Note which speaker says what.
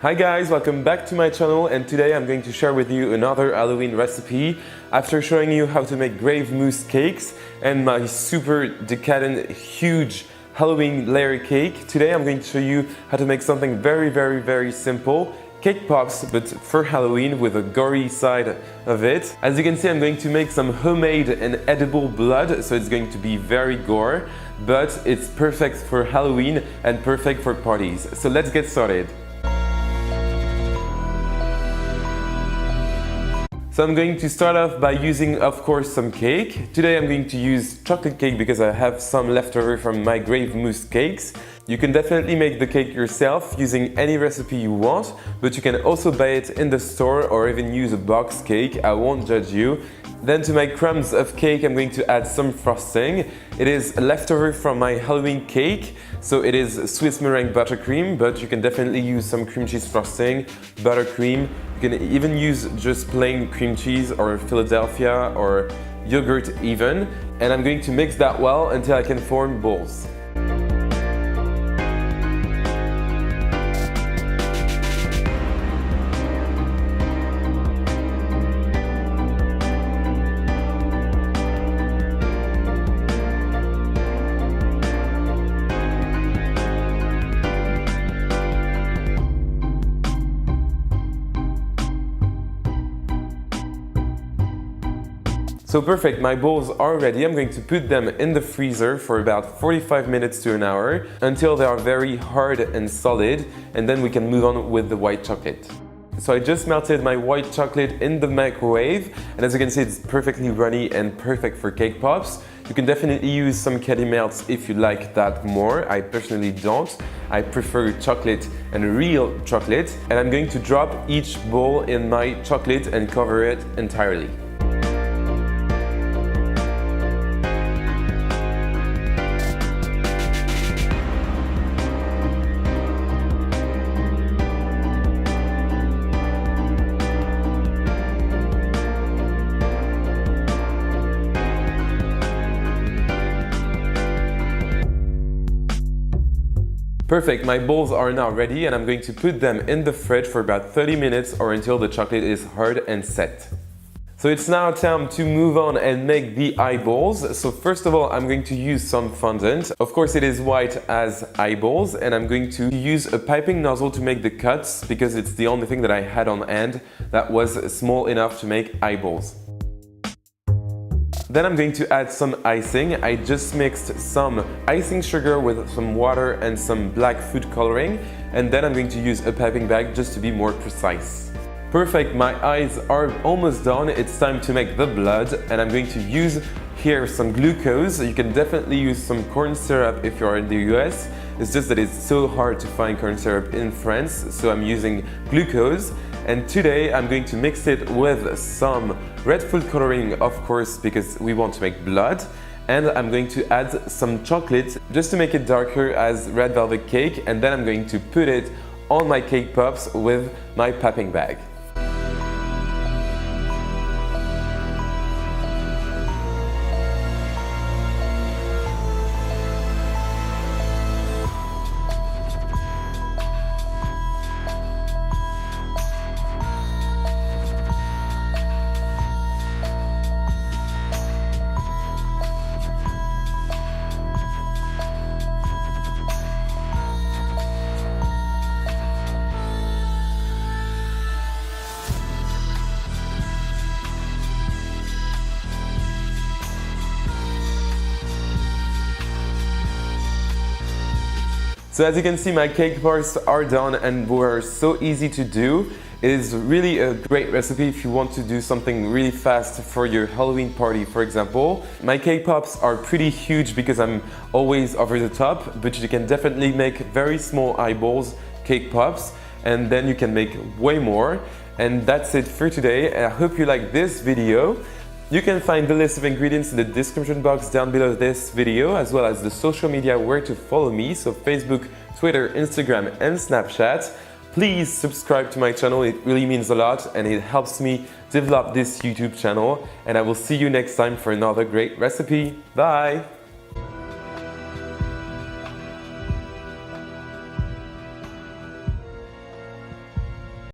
Speaker 1: Hi guys, welcome back to my channel, and today I'm going to share with you another Halloween recipe. After showing you how to make grave mousse cakes and my super decadent huge Halloween layer cake, today I'm going to show you how to make something very simple. Cake pops, but for Halloween with a gory side of it. As you can see, I'm going to make some homemade and edible blood, so it's going to be very gore, but it's perfect for Halloween and perfect for parties. So let's get started. So I'm going to start off by using, of course, some cake. Today I'm going to use chocolate cake because I have some leftover from my grave mousse cakes. You can definitely make the cake yourself using any recipe you want, but you can also buy it in the store or even use a box cake. I won't judge you. Then to my crumbs of cake, I'm going to add some frosting. It is leftover from my Halloween cake, so it is Swiss meringue buttercream, but you can definitely use some cream cheese frosting, buttercream. You can even use just plain cream cheese or Philadelphia or yogurt even. And I'm going to mix that well until I can form balls. So perfect, my balls are ready. I'm going to put them in the freezer for about 45 minutes to an hour until they are very hard and solid, and then we can move on with the white chocolate. So I just melted my white chocolate in the microwave, and as you can see, it's perfectly runny and perfect for cake pops. You can definitely use some candy melts if you like that more. I personally don't. I prefer chocolate and real chocolate, and I'm going to drop each ball in my chocolate and cover it entirely. Perfect, my balls are now ready, and I'm going to put them in the fridge for about 30 minutes or until the chocolate is hard and set. So it's now time to move on and make the eyeballs. So first of all, I'm going to use some fondant. Of course, it is white as eyeballs, and I'm going to use a piping nozzle to make the cuts because it's the only thing that I had on hand that was small enough to make eyeballs. Then I'm going to add some icing. I just mixed some icing sugar with some water and some black food coloring, and then I'm going to use a piping bag just to be more precise. Perfect, my eyes are almost done. It's time to make the blood, and I'm going to use here some glucose. You can definitely use some corn syrup if you're in the US. It's just that it's so hard to find corn syrup in France, so I'm using glucose. And today I'm going to mix it with some red food coloring, of course, because we want to make blood. And I'm going to add some chocolate just to make it darker as red velvet cake. And then I'm going to put it on my cake pops with my piping bag. So as you can see, my cake parts are done and were so easy to do. It is really a great recipe if you want to do something really fast for your Halloween party, for example. My cake pops are pretty huge because I'm always over the top, but you can definitely make very small eyeballs cake pops, and then you can make way more. And that's it for today. I hope you like this video. You can find the list of ingredients in the description box down below this video, as well as the social media where to follow me, so Facebook, Twitter, Instagram and Snapchat. Please subscribe to my channel, it really means a lot and it helps me develop this YouTube channel, and I will see you next time for another great recipe. Bye!